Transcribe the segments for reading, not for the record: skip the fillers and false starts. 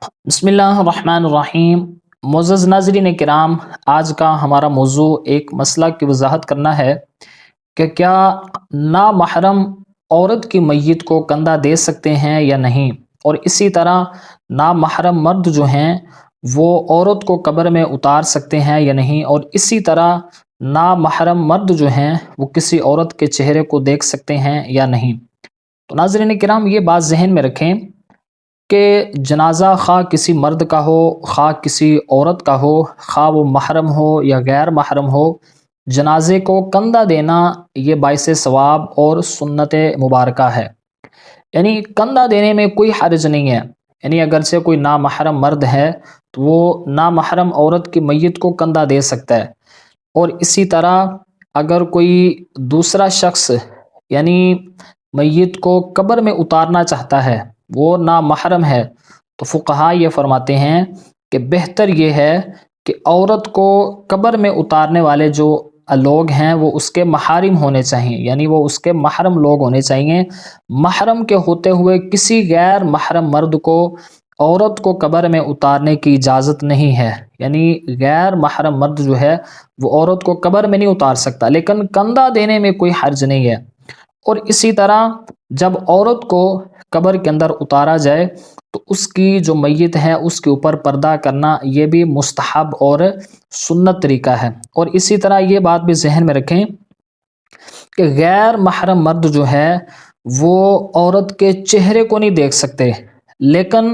بسم اللہ الرحمن الرحیم۔ معزز ناظرین کرام، آج کا ہمارا موضوع ایک مسئلہ کی وضاحت کرنا ہے کہ کیا نامحرم عورت کی میت کو کندھا دے سکتے ہیں یا نہیں، اور اسی طرح نامحرم مرد جو ہیں وہ عورت کو قبر میں اتار سکتے ہیں یا نہیں، اور اسی طرح نامحرم مرد جو ہیں وہ کسی عورت کے چہرے کو دیکھ سکتے ہیں یا نہیں۔ تو ناظرین کرام، یہ بات ذہن میں رکھیں کہ جنازہ خواہ کسی مرد کا ہو، خواہ کسی عورت کا ہو، خواہ وہ محرم ہو یا غیر محرم ہو، جنازے کو کندھا دینا یہ باعث ثواب اور سنت مبارکہ ہے۔ یعنی کندھا دینے میں کوئی حرج نہیں ہے۔ یعنی اگرچہ کوئی نامحرم مرد ہے تو وہ نامحرم عورت کی میت کو کندھا دے سکتا ہے، اور اسی طرح اگر کوئی دوسرا شخص یعنی میت کو قبر میں اتارنا چاہتا ہے، وہ نامحرم ہے، تو فقہا یہ فرماتے ہیں کہ بہتر یہ ہے کہ عورت کو قبر میں اتارنے والے جو لوگ ہیں وہ اس کے محارم ہونے چاہیے، یعنی وہ اس کے محرم لوگ ہونے چاہیے۔ محرم کے ہوتے ہوئے کسی غیر محرم مرد کو عورت کو قبر میں اتارنے کی اجازت نہیں ہے۔ یعنی غیر محرم مرد جو ہے وہ عورت کو قبر میں نہیں اتار سکتا، لیکن کندھا دینے میں کوئی حرج نہیں ہے۔ اور اسی طرح جب عورت کو قبر کے اندر اتارا جائے تو اس کی جو میت ہے اس کے اوپر پردہ کرنا یہ بھی مستحب اور سنت طریقہ ہے۔ اور اسی طرح یہ بات بھی ذہن میں رکھیں کہ غیر محرم مرد جو ہے وہ عورت کے چہرے کو نہیں دیکھ سکتے، لیکن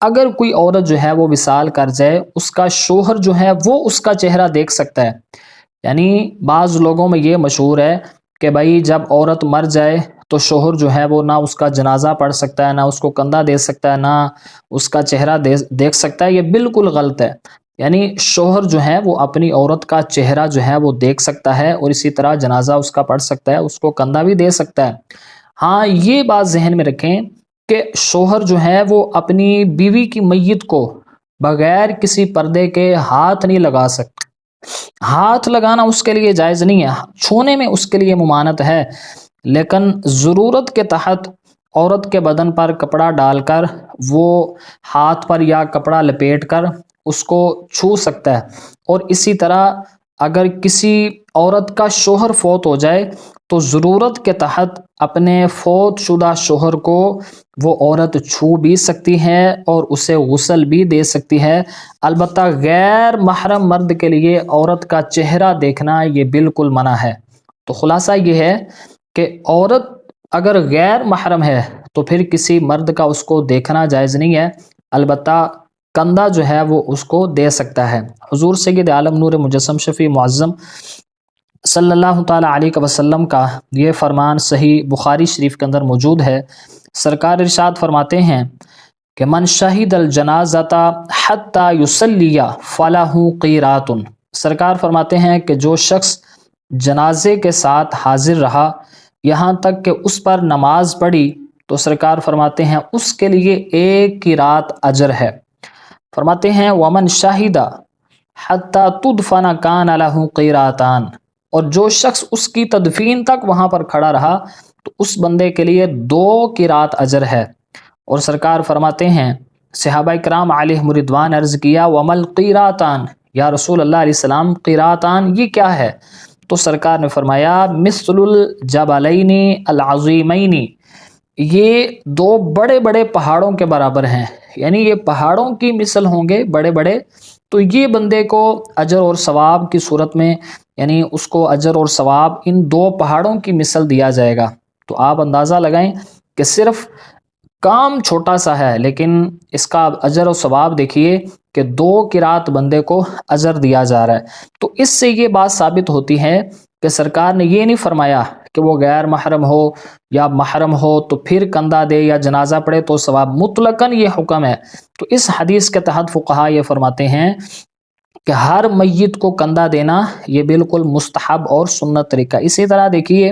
اگر کوئی عورت جو ہے وہ وصال کر جائے، اس کا شوہر جو ہے وہ اس کا چہرہ دیکھ سکتا ہے۔ یعنی بعض لوگوں میں یہ مشہور ہے کہ بھائی جب عورت مر جائے تو شوہر جو ہے وہ نہ اس کا جنازہ پڑھ سکتا ہے، نہ اس کو کندھا دے سکتا ہے، نہ اس کا چہرہ دیکھ سکتا ہے۔ یہ بالکل غلط ہے۔ یعنی شوہر جو ہے وہ اپنی عورت کا چہرہ جو ہے وہ دیکھ سکتا ہے، اور اسی طرح جنازہ اس کا پڑھ سکتا ہے، اس کو کندھا بھی دے سکتا ہے۔ ہاں، یہ بات ذہن میں رکھیں کہ شوہر جو ہے وہ اپنی بیوی کی میت کو بغیر کسی پردے کے ہاتھ نہیں لگا سکتا۔ ہاتھ لگانا اس کے لیے جائز نہیں ہے، چھونے میں اس کے لیے ممانعت ہے، لیکن ضرورت کے تحت عورت کے بدن پر کپڑا ڈال کر وہ ہاتھ پر یا کپڑا لپیٹ کر اس کو چھو سکتا ہے۔ اور اسی طرح اگر کسی عورت کا شوہر فوت ہو جائے تو ضرورت کے تحت اپنے فوت شدہ شوہر کو وہ عورت چھو بھی سکتی ہے اور اسے غسل بھی دے سکتی ہے۔ البتہ غیر محرم مرد کے لیے عورت کا چہرہ دیکھنا یہ بالکل منع ہے۔ تو خلاصہ یہ ہے کہ عورت اگر غیر محرم ہے تو پھر کسی مرد کا اس کو دیکھنا جائز نہیں ہے، البتہ کندھا جو ہے وہ اس کو دے سکتا ہے۔ حضور سید عالم نور مجسم شفیع معظم صلی اللہ تعالی علیہ وسلم کا یہ فرمان صحیح بخاری شریف کے اندر موجود ہے۔ سرکار ارشاد فرماتے ہیں کہ من شہید الجنازۃ حتی یصلی فلہ قیرات۔ سرکار فرماتے ہیں کہ جو شخص جنازے کے ساتھ حاضر رہا یہاں تک کہ اس پر نماز پڑھی تو سرکار فرماتے ہیں اس کے لیے 1 قیرات اجر ہے۔ فرماتے ہیں ومن شہید حتی تدفن کان لہ قیراتان، اور جو شخص اس کی تدفین تک وہاں پر کھڑا رہا تو اس بندے کے لیے 2 قیرات اجر ہے۔ اور سرکار فرماتے ہیں صحابہ کرام علیہم رضوان عرض کیا ومل قیراتان، یا رسول اللہ علیہ السلام قیراتان یہ کیا ہے؟ تو سرکار نے فرمایا مثل الجبلین العظیمین، یہ 2 بڑے بڑے پہاڑوں کے برابر ہیں۔ یعنی یہ پہاڑوں کی مثل ہوں گے بڑے بڑے، تو یہ بندے کو اجر اور ثواب کی صورت میں یعنی اس کو اجر اور ثواب ان 2 پہاڑوں کی مثل دیا جائے گا۔ تو آپ اندازہ لگائیں کہ صرف کام چھوٹا سا ہے لیکن اس کا اجر و ثواب دیکھیے کہ 2 قرات بندے کو اجر دیا جا رہا ہے۔ تو اس سے یہ بات ثابت ہوتی ہے کہ سرکار نے یہ نہیں فرمایا کہ وہ غیر محرم ہو یا محرم ہو تو پھر کندھا دے یا جنازہ پڑھے تو ثواب، مطلقاً یہ حکم ہے۔ تو اس حدیث کے تحت فقہا یہ فرماتے ہیں کہ ہر میت کو کندھا دینا یہ بالکل مستحب اور سنت طریقہ۔ اسی طرح دیکھیے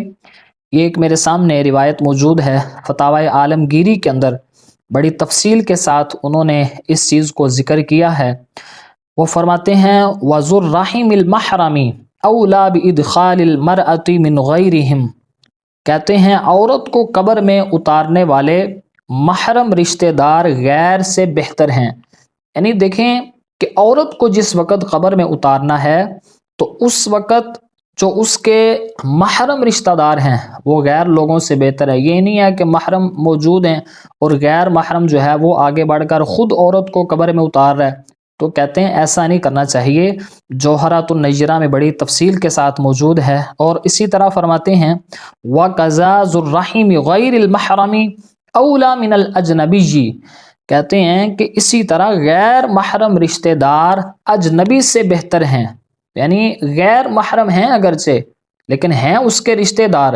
یہ ایک میرے سامنے روایت موجود ہے فتاوی عالمگیری کے اندر، بڑی تفصیل کے ساتھ انہوں نے اس چیز کو ذکر کیا ہے۔ وہ فرماتے ہیں وَذُو الرَّحِمِ الْمَحْرَمِ أَوْلَى بِإِدْخَالِ الْمَرْأَةِ مِنْ غَيْرِهِمْ، کہتے ہیں عورت کو قبر میں اتارنے والے محرم رشتہ دار غیر سے بہتر ہیں۔ یعنی دیکھیں کہ عورت کو جس وقت قبر میں اتارنا ہے تو اس وقت جو اس کے محرم رشتہ دار ہیں وہ غیر لوگوں سے بہتر ہے. یہ نہیں ہے کہ محرم موجود ہیں اور غیر محرم جو ہے وہ آگے بڑھ کر خود عورت کو قبر میں اتار رہا ہے. تو کہتے ہیں ایسا نہیں کرنا چاہیے. جوہرۃ النیرہ میں بڑی تفصیل کے ساتھ موجود ہے. اور اسی طرح فرماتے ہیں وَقَذَا ذُو الرَّحِمِ غَيْرِ الْمَحْرَمِ أَوْلَى مِنَ الْأَجْنَبِيِّ. کہتے ہیں کہ اسی طرح غیر محرم رشتہ دار اجنبی سے بہتر ہیں. یعنی غیر محرم ہیں اگرچہ لیکن ہیں اس کے رشتہ دار.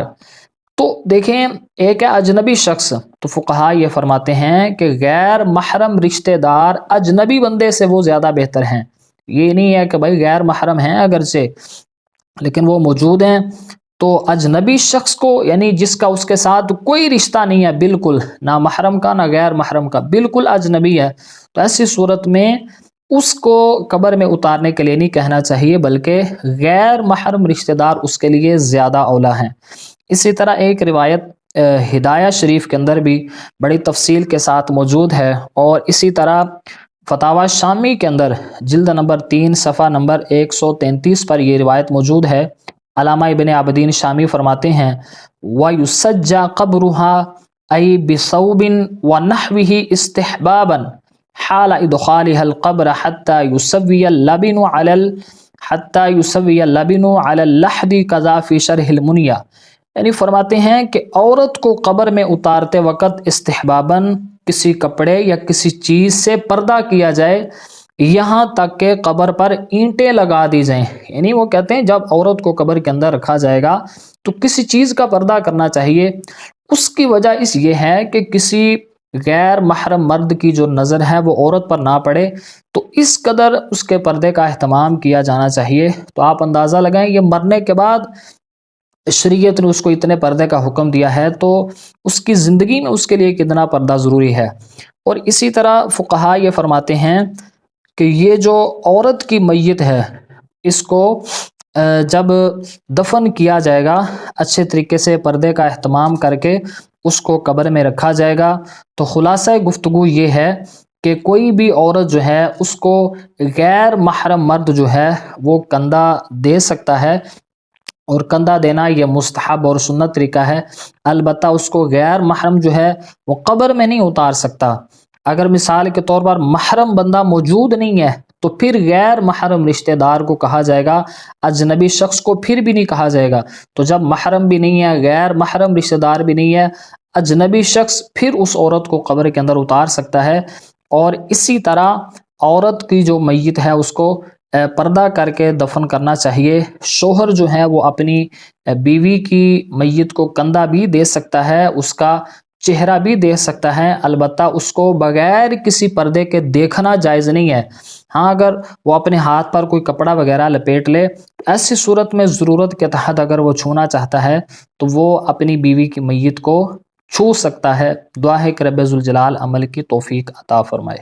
تو دیکھیں ایک ہے اجنبی شخص، تو فقہا یہ فرماتے ہیں کہ غیر محرم رشتہ دار اجنبی بندے سے وہ زیادہ بہتر ہیں. یہ نہیں ہے کہ بھائی غیر محرم ہیں اگرچہ لیکن وہ موجود ہیں، تو اجنبی شخص کو یعنی جس کا اس کے ساتھ کوئی رشتہ نہیں ہے، بالکل نہ محرم کا نہ غیر محرم کا، بالکل اجنبی ہے، تو ایسی صورت میں اس کو قبر میں اتارنے کے لیے نہیں کہنا چاہیے بلکہ غیر محرم رشتہ دار اس کے لیے زیادہ اولا ہیں. اسی طرح ایک روایت ہدایہ شریف کے اندر بھی بڑی تفصیل کے ساتھ موجود ہے، اور اسی طرح فتاوی شامی کے اندر جلد نمبر 3 صفحہ نمبر 133 پر یہ روایت موجود ہے. علامہ ابن عابدین شامی فرماتے ہیں وَيُسَجَّى قَبْرُهَا أَيْ بِثَوْبٍ وَنَحْوِهِ اسْتِحْبَابًا حَالَ إِدْخَالِهَا الْقَبْرَ حَتَّى يُسَوِّيَ اللَّبِنُ عَلَى اللَّحْدِ كَذَا فِي شَرْحِ الْمُنْيَةِ. یعنی فرماتے ہیں کہ عورت کو قبر میں اتارتے وقت استحباباً کسی کپڑے یا کسی چیز سے پردہ کیا جائے یہاں تک کہ قبر پر اینٹیں لگا دی جائیں. یعنی وہ کہتے ہیں جب عورت کو قبر کے اندر رکھا جائے گا تو کسی چیز کا پردہ کرنا چاہیے. اس کی وجہ اس یہ ہے کہ کسی غیر محرم مرد کی جو نظر ہے وہ عورت پر نہ پڑے، تو اس قدر اس کے پردے کا اہتمام کیا جانا چاہیے. تو آپ اندازہ لگائیں یہ مرنے کے بعد شریعت نے اس کو اتنے پردے کا حکم دیا ہے تو اس کی زندگی میں اس کے لیے کتنا پردہ ضروری ہے. اور اسی طرح فقہا یہ فرماتے ہیں کہ یہ جو عورت کی میت ہے اس کو جب دفن کیا جائے گا اچھے طریقے سے پردے کا اہتمام کر کے اس کو قبر میں رکھا جائے گا. تو خلاصہ گفتگو یہ ہے کہ کوئی بھی عورت جو ہے اس کو غیر محرم مرد جو ہے وہ کندھا دے سکتا ہے، اور کندھا دینا یہ مستحب اور سنت طریقہ ہے. البتہ اس کو غیر محرم جو ہے وہ قبر میں نہیں اتار سکتا. اگر مثال کے طور پر محرم بندہ موجود نہیں ہے تو پھر غیر محرم رشتہ دار کو کہا جائے گا، اجنبی شخص کو پھر بھی نہیں کہا جائے گا. تو جب محرم بھی نہیں ہے، غیر محرم رشتہ دار بھی نہیں ہے، اجنبی شخص پھر اس عورت کو قبر کے اندر اتار سکتا ہے. اور اسی طرح عورت کی جو میت ہے اس کو پردہ کر کے دفن کرنا چاہیے. شوہر جو ہے وہ اپنی بیوی کی میت کو کندھا بھی دے سکتا ہے، اس کا چہرہ بھی دیکھ سکتا ہے، البتہ اس کو بغیر کسی پردے کے دیکھنا جائز نہیں ہے. ہاں اگر وہ اپنے ہاتھ پر کوئی کپڑا وغیرہ لپیٹ لے، ایسی صورت میں ضرورت کے تحت اگر وہ چھونا چاہتا ہے تو وہ اپنی بیوی کی میت کو چھو سکتا ہے. دعا ہے کہ رب ذوالجلال عمل کی توفیق عطا فرمائے.